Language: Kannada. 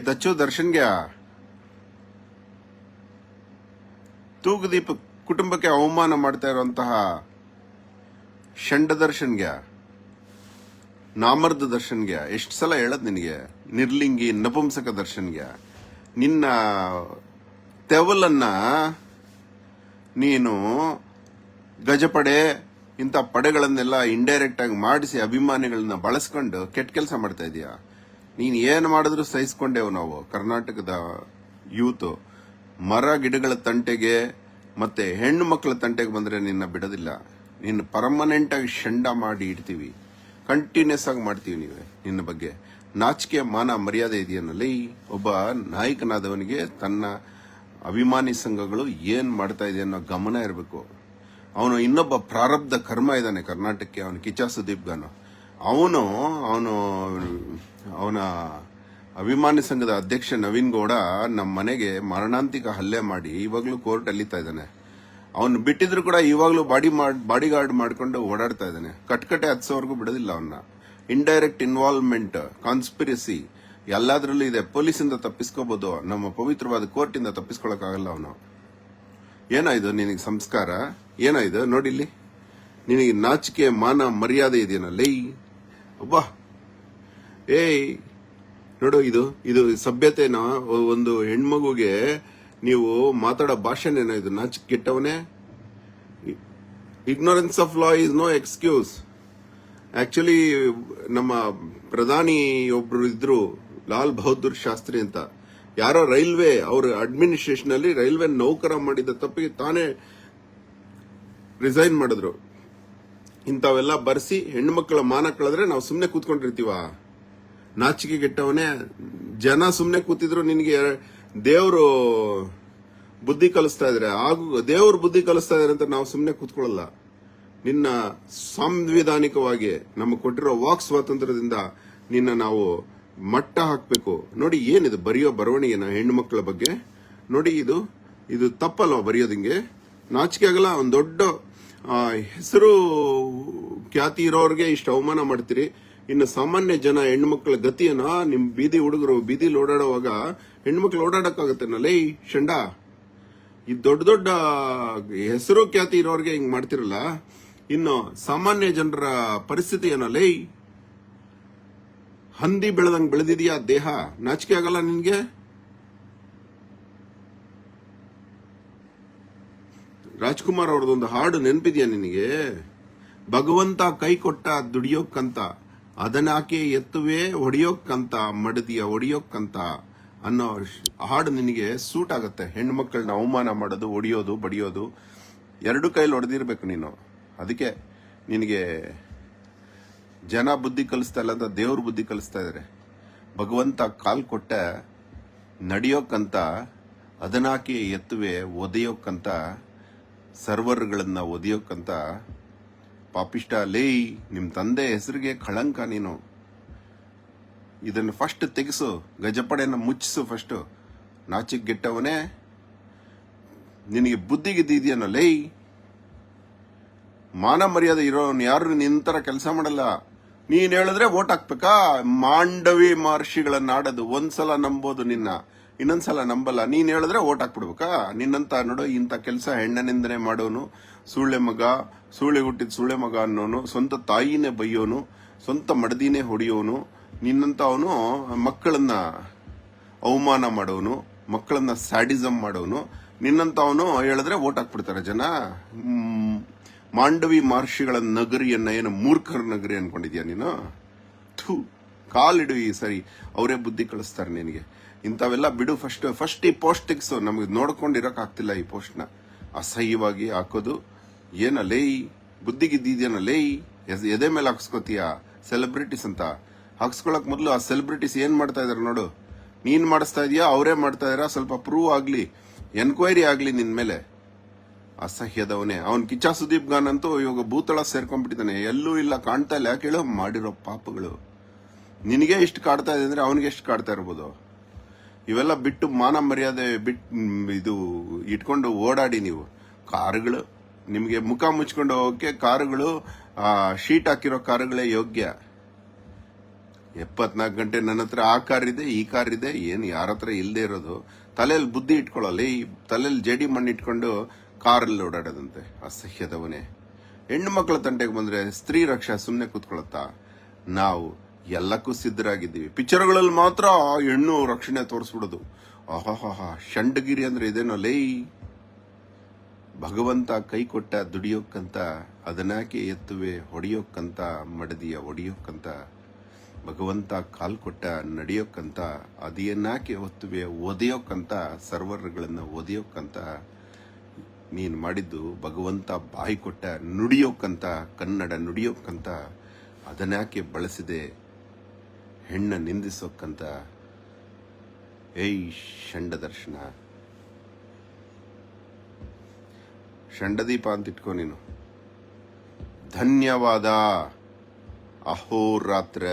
ದಚ್ಚು ದರ್ಶನ್ಗೆ ತೂಗುದೀಪ ಕುಟುಂಬಕ್ಕೆ ಅವಮಾನ ಮಾಡ್ತಾ ಇರುವಂತಹ ಷಂಡ ದರ್ಶನ್ಗೆ ನಾಮರ್ದ ದರ್ಶನ್ಗೆ ಎಷ್ಟು ಸಲ ಹೇಳದ್ ನಿನಗೆ? ನಿರ್ಲಿಂಗಿ ನಪುಂಸಕ ದರ್ಶನ್ಗೆ ನಿನ್ನ ತೆವಲನ್ನ ನೀನು ಗಜಪಡೆ ಇಂಥ ಪಡೆಗಳನ್ನೆಲ್ಲ ಇಂಡೈರೆಕ್ಟ್ ಆಗಿ ಮಾಡಿಸಿ ಅಭಿಮಾನಿಗಳನ್ನ ಬಳಸ್ಕೊಂಡು ಕೆಟ್ಟ ಕೆಲಸ ಮಾಡ್ತಾ ಇದೀಯಾ. ನೀನ್ ಏನ್ ಮಾಡಿದ್ರು ಸಹಿಸ್ಕೊಂಡೇವು ನಾವು ಕರ್ನಾಟಕದ ಯೂತ್. ಮರ ಗಿಡಗಳ ತಂಟೆಗೆ ಮತ್ತೆ ಹೆಣ್ಣು ಮಕ್ಕಳ ತಂಟೆಗೆ ಬಂದ್ರೆ ನಿನ್ನ ಬಿಡೋದಿಲ್ಲ. ನಿನ್ನ ಪರ್ಮನೆಂಟ್ ಆಗಿ ಶಂಡ ಮಾಡಿ ಇಡ್ತೀವಿ, ಕಂಟಿನ್ಯೂಸ್ ಆಗಿ ಮಾಡ್ತೀವಿ. ನೀವೇ ನಿನ್ನ ಬಗ್ಗೆ ನಾಚಿಕೆ ಮಾನ ಮರ್ಯಾದೆ ಇದೆಯನ್ನಲ್ಲಿ ಒಬ್ಬ ನಾಯಕನಾದವನಿಗೆ ತನ್ನ ಅಭಿಮಾನಿ ಸಂಘಗಳು ಏನ್ ಮಾಡ್ತಾ ಇದೆ ಅನ್ನೋ ಗಮನ ಇರಬೇಕು. ಅವನು ಇನ್ನೊಬ್ಬ ಪ್ರಾರಬ್ಧ ಕರ್ಮ ಇದ್ದಾನೆ ಕರ್ನಾಟಕಕ್ಕೆ, ಅವನು ಕಿಚ್ಚ ಸುದೀಪ್ ಗಾನು. ಅವನ ಅಭಿಮಾನಿ ಸಂಘದ ಅಧ್ಯಕ್ಷ ನವೀನ್ ಗೌಡ ನಮ್ಮ ಮನೆಗೆ ಮರಣಾಂತಿಕ ಹಲ್ಲೆ ಮಾಡಿ ಇವಾಗ್ಲೂ ಕೋರ್ಟ್ ಅಲ್ಲಿತಾ ಇದ್ದಾನೆ. ಅವನು ಬಿಟ್ಟಿದ್ರು ಕೂಡ ಇವಾಗ್ಲೂ ಬಾಡಿ ಗಾರ್ಡ್ ಮಾಡ್ಕೊಂಡು ಓಡಾಡ್ತಾ ಇದ್ದಾನೆ. ಕಟ್ಕಟೆ ಹತ್ಸೋವರೆಗೂ ಬಿಡೋದಿಲ್ಲ ಅವನ್ನ. ಇಂಡೈರೆಕ್ಟ್ ಇನ್ವಾಲ್ವ್ಮೆಂಟ್, ಕಾನ್ಸ್ಪಿರಸಿ ಎಲ್ಲಾದ್ರಲ್ಲೂ ಇದೆ. ಪೊಲೀಸಿಂದ ತಪ್ಪಿಸ್ಕೋಬಹುದು, ನಮ್ಮ ಪವಿತ್ರವಾದ ಕೋರ್ಟ್ ಇಂದ ತಪ್ಪಿಸ್ಕೊಳಕ್ಕಾಗಲ್ಲ ಅವನು. ಏನಾಯ್ತು ನಿನಗೆ ಸಂಸ್ಕಾರ? ಏನಾಯ್ತು ನೋಡಿಲ್ಲಿ? ನಿನಗೆ ನಾಚಿಕೆ ಮಾನ ಮರ್ಯಾದೆ ಇದೆಯನಲ್ಲಿ ಒಬ್ಬ ನೋಡು, ಇದು ಸಭ್ಯತೆನ ಒಂದು ಹೆಣ್ಮಗುಗೆ ನೀವು ಮಾತಾಡೋ ಭಾಷೆನೇನೋ ಇದು? ನಾಚಿಕೆ ಕೆಟ್ಟವನೇ. Ignorance of law is no excuse. Actually ನಮ್ಮ ಪ್ರಧಾನಿ ಒಬ್ರು ಇದ್ರು, ಲಾಲ್ ಬಹದ್ದೂರ್ ಶಾಸ್ತ್ರಿ ಅಂತ. ಯಾರೋ ರೈಲ್ವೆ ಅವ್ರ ಅಡ್ಮಿನಿಸ್ಟ್ರೇಷನ್ ಅಲ್ಲಿ ರೈಲ್ವೆ ನೌಕರ ಮಾಡಿದ ತಪ್ಪಿಗೆ ತಾನೇ ರಿಸೈನ್ ಮಾಡಿದ್ರು. ಇಂಥವೆಲ್ಲ ಬರ್ಸಿ ಹೆಣ್ಣು ಮಕ್ಕಳ ಮಾನ ಕಳೆದ್ರೆ ನಾವು ಸುಮ್ನೆ ಕೂತ್ಕೊಂಡಿರ್ತೀವ? ನಾಚಿಕೆ ಗೆಟ್ಟವನೇ. ಜನ ಸುಮ್ನೆ ಕೂತಿದ್ರು ನಿನಗೆ ದೇವರು ಬುದ್ಧಿ ಕಲಿಸ್ತಾ ಇದ್ರೆ, ದೇವ್ರ ಬುದ್ಧಿ ಕಲಿಸ್ತಾ ಇದಾರೆ ಅಂತ ನಾವು ಸುಮ್ನೆ ಕೂತ್ಕೊಳ್ಳಲ್ಲ. ನಿನ್ನ ಸಾಂವಿಧಾನಿಕವಾಗಿ ನಮಗೆ ಕೊಟ್ಟಿರೋ ವಾಕ್ ಸ್ವಾತಂತ್ರ್ಯದಿಂದ ನಿನ್ನ ನಾವು ಮಟ್ಟ ಹಾಕ್ಬೇಕು. ನೋಡಿ ಏನಿದು ಬರೆಯೋ ಬರವಣಿಗೆನ ಹೆಣ್ಣು ಮಕ್ಕಳ ಬಗ್ಗೆ ನೋಡಿ. ಇದು ತಪ್ಪಲ್ವಾ ಬರೆಯೋದಿಂಗೆ? ನಾಚಿಕೆ ಆಗಲ್ಲ? ಒಂದು ದೊಡ್ಡ ಹೆಸರು ಖ್ಯಾತಿ ಇರೋರ್ಗೆ ಇಷ್ಟು ಅವಮಾನ ಮಾಡ್ತೀರಿ. ಇನ್ನು ಸಾಮಾನ್ಯ ಜನ ಹೆಣ್ಮಕ್ಳ ಗತಿಯನ್ನ ನಿಮ್ ಬೀದಿ ಹುಡುಗರು ಬೀದಿಲಿ ಓಡಾಡುವಾಗ ಹೆಣ್ಮಕ್ಳು ಓಡಾಡಕ್ಕಾಗತ್ತೇನಲ್ಲ ಈ ಶಂಡ? ಈ ದೊಡ್ಡ ಹೆಸರು ಖ್ಯಾತಿ ಇರೋರ್ಗೆ ಹಿಂಗ್ ಮಾಡ್ತಿರಲ್ಲ, ಇನ್ನು ಸಾಮಾನ್ಯ ಜನರ ಪರಿಸ್ಥಿತಿ ಏನಲ್ಲ? ಹಂದಿ ಬೆಳೆದಂಗ್ ಬೆಳೆದಿದ್ಯಾ ದೇಹ? ನಾಚಿಕೆ ಆಗಲ್ಲ ನಿನ್ಗೆ? ರಾಜ್ಕುಮಾರ್ ಅವ್ರದೊಂದು ಹಾಡು ನೆನಪಿದ್ಯಾ ನಿನಗೆ? ಭಗವಂತ ಕೈ ಕೊಟ್ಟ ದುಡಿಯೋಕ್ಕಂತ, ಅದನ್ನಾಕೆ ಎತ್ತುವೆ ಹೊಡಿಯೋಕ್ಕಂತ, ಮಡದಿಯ ಹೊಡಿಯೋಕ್ಕಂತ ಅನ್ನೋ ಹಾಡು ನಿನಗೆ ಸೂಟ್ ಆಗತ್ತೆ. ಹೆಣ್ಣು ಮಕ್ಕಳನ್ನ ಅವಮಾನ ಮಾಡೋದು, ಹೊಡಿಯೋದು, ಬಡಿಯೋದು ಎರಡು ಕೈಲಿ ಹೊಡೆದಿರ್ಬೇಕು ನೀನು. ಅದಕ್ಕೆ ನಿನಗೆ ಜನ ಬುದ್ಧಿ ಕಲಿಸ್ತಾ ಇಲ್ಲ ಅಂತ ದೇವ್ರ ಬುದ್ಧಿ ಕಲಿಸ್ತಾ ಇದಾರೆ. ಭಗವಂತ ಕಾಲ್ ಕೊಟ್ಟ ನಡೆಯೋಕ್ಕಂತ, ಅದನ್ನಾಕೆ ಎತ್ತುವೆ ಒದೆಯೋಕ್ಕಂತ, ಸರ್ವರ್ಗಳನ್ನ ಒದೆಯೋಕ್ಕಂತ ಪಾಪಿಷ್ಟ ಲೇ. ನಿಮ್ ತಂದೆ ಹೆಸರಿಗೆ ಕಳಂಕ ನೀನು. ಇದನ್ನು ಫಸ್ಟ್ ತೆಗೆಸು, ಗಜಪಡೆನ ಮುಚ್ಚಿಸು ಫಸ್ಟ್. ನಾಚಿಕ್ ಗೆಟ್ಟವನೇ, ನಿನಗೆ ಬುದ್ಧಿಗಿದ್ದೀಯನೋ ಲೇ? ಮಾನ ಮರ್ಯಾದೆ ಇರೋನ್ ಯಾರು ನಿಂತರ ಕೆಲಸ ಮಾಡಲ್ಲ. ನೀನ್ ಹೇಳಿದ್ರೆ ವೋಟ್ ಹಾಕ್ಬೇಕಾ? ಮಾಂಡವಿ ಮಹರ್ಷಿಗಳ ನಾಡದು. ಒಂದ್ಸಲ ನಂಬೋದು ನಿನ್ನ, ಇನ್ನೊಂದ್ಸಲ ನಂಬಲ್ಲ. ನೀನ್ ಹೇಳಿದ್ರೆ ವೋಟ್ ಹಾಕ್ಬಿಡ್ಬೇಕಾ? ನಿನ್ನಂತ ನೋಡು ಇಂಥ ಕೆಲಸ ಹೆಣ್ಣನಿಂದನೆ ಮಾಡೋನು, ಸೂಳೆ ಹುಟ್ಟಿದ ಸೂಳೆ ಮಗ ಅನ್ನೋನು, ಸ್ವಂತ ತಾಯಿನೇ ಬೈಯೋನು, ಸ್ವಂತ ಮಡದಿನೇ ಹೊಡೆಯೋನು, ನಿನ್ನಂತ ಅವನು ಮಕ್ಕಳನ್ನ ಅವಮಾನ ಮಾಡೋನು, ಮಕ್ಕಳನ್ನ ಸ್ಯಾಡಿಸಮ್ ಮಾಡೋನು. ನಿನ್ನಂತ ಅವನು ಹೇಳಿದ್ರೆ ವೋಟ್ ಹಾಕ್ಬಿಡ್ತಾರೆ ಜನ. ಮಾಂಡವಿ ಮಹರ್ಷಿಗಳ ನಗರಿಯನ್ನ ಏನು ಮೂರ್ಖರ ನಗರಿ ಅನ್ಕೊಂಡಿದ್ಯಾ ನೀನು? ಕಾಲಿಡು ಈ ಸರಿ, ಅವರೇ ಬುದ್ಧಿ ಕಳಿಸ್ತಾರೆ ನಿನಗೆ. ಇಂಥವೆಲ್ಲ ಬಿಡು. ಫಸ್ಟ್ ಈ ಪೋಸ್ಟ್ ತೆಗ್ಸು. ನಮಗೆ ನೋಡ್ಕೊಂಡಿರಕ್ ಆಗ್ತಿಲ್ಲ ಈ ಪೋಸ್ಟ್ನ. ಅಸಹ್ಯವಾಗಿ ಹಾಕೋದು ಏನಲ್ಲೇ? ಬುದ್ಧಿಗಿದ್ದೀಯನಲ್ಲೇ? ಎದೆ ಮೇಲೆ ಹಾಕ್ಸ್ಕೊತೀಯ ಸೆಲೆಬ್ರಿಟೀಸ್ ಅಂತ? ಹಾಕ್ಸ್ಕೊಳಕ್ ಮೊದಲು ಆ ಸೆಲೆಬ್ರಿಟೀಸ್ ಏನ್ ಮಾಡ್ತಾ ಇದಾರೆ ನೋಡು. ನೀನ್ ಮಾಡಿಸ್ತಾ ಇದೀಯಾ, ಅವರೇ ಮಾಡ್ತಾ ಇದಾರ? ಸ್ವಲ್ಪ ಪ್ರೂವ್ ಆಗ್ಲಿ, ಎನ್ಕ್ವೈರಿ ಆಗ್ಲಿ ನಿನ್ ಮೇಲೆ. ಅಸಹ್ಯದವನೇ ಅವನ್. ಕಿಚ್ಚ ಸುದೀಪ್ ಗಾನ್ ಅಂತೂ ಇವಾಗ ಭೂತಳ ಸೇರ್ಕೊಂಡ್ಬಿಟ್ಟಿದ್ದಾನೆ. ಎಲ್ಲೂ ಇಲ್ಲ, ಕಾಣ್ತಾ ಇಲ್ಲ. ಯಾಕೆ ಹೇಳೋ? ಮಾಡಿರೋ ಪಾಪಗಳು. ನಿನಗೆ ಇಷ್ಟು ಕಾಡ್ತಾ ಇದೆ ಅಂದ್ರೆ ಅವನಿಗೆ ಎಷ್ಟು ಕಾಡ್ತಾ ಇರ್ಬೋದು? ಇವೆಲ್ಲ ಬಿಟ್ಟು ಮಾನ ಮರ್ಯಾದೆ ಇದು ಇಟ್ಕೊಂಡು ಓಡಾಡಿ ನೀವು. ಕಾರುಗಳು ನಿಮಗೆ ಮುಖ ಮುಚ್ಕೊಂಡು ಹೋಗಕ್ಕೆ ಕಾರುಗಳು, ಶೀಟ್ ಹಾಕಿರೋ ಕಾರುಗಳೇ ಯೋಗ್ಯ. 74 ಗಂಟೆ ನನ್ನ ಹತ್ರ ಆ ಕಾರ್ ಇದೆ ಈ ಕಾರ್ ಇದೆ, ಏನು ಯಾರ ಹತ್ರ ಇಲ್ಲದೆ ಇರೋದು. ತಲೆಯಲ್ಲಿ ಬುದ್ಧಿ ಇಟ್ಕೊಳ್ಳಲ್ಲ, ಈ ತಲೆಯಲ್ಲಿ ಜಡಿ ಮಣ್ಣು ಇಟ್ಕೊಂಡು ಕಾರಲ್ಲಿ ಓಡಾಡೋದಂತೆ. ಅಸಹ್ಯದವನೇ. ಹೆಣ್ಣು ಮಕ್ಕಳ ತಂಟೆಗೆ ಬಂದ್ರೆ ಸ್ತ್ರೀ ರಕ್ಷಾ ಸುಮ್ಮನೆ ಕೂತ್ಕೊಳತ್ತಾ? ನಾವು ಎಲ್ಲಕ್ಕೂ ಸಿದ್ಧರಾಗಿದ್ದೀವಿ. ಪಿಕ್ಚರ್ಗಳಲ್ಲಿ ಮಾತ್ರ ಹೆಣ್ಣು ರಕ್ಷಣೆ ತೋರಿಸ್ಬಿಡೋದು. ಆಹಾಹಾ, ಶಂಡಗಿರಿ ಅಂದ್ರೆ ಇದೇನೋ ಲೈ. ಭಗವಂತ ಕೈ ಕೊಟ್ಟ ದುಡಿಯೋಕ್ಕಂತ, ಅದನ್ನಾಕೆ ಎತ್ತುವೆ ಹೊಡಿಯೋಕ್ಕಂತ, ಮಡದಿಯ ಒಡಿಯೋಕ್ಕಂತ. ಭಗವಂತ ಕಾಲ್ ಕೊಟ್ಟ ನಡೆಯೋಕ್ಕಂತ, ಅದೇನಾಕೆ ಒತ್ತುವೆ ಒದೆಯೋಕ್ಕಂತ, ಸರ್ವರ್ಗಳನ್ನ ಒದೆಯೋಕ್ಕಂತ. ನೀನ್ ಮಾಡಿದ್ದು ಭಗವಂತ ಬಾಯಿ ಕೊಟ್ಟ ನುಡಿಯೋಕ್ಕಂತ, ಕನ್ನಡ ನುಡಿಯೋಕ್ಕಂತ. ಅದನ್ಯಾಕೆ ಬಳಸಿದೆ ಹೆಣ್ಣ ನಿಂದಿಸೋಕ್ಕಂತ. ಏಯ್ ಷಂಡ ದರ್ಶನ, ಷಂಡದೀಪ ಅಂತ ಇಟ್ಕೋ ನೀನು. ಧನ್ಯವಾದ. ಅಹೋರಾತ್ರ.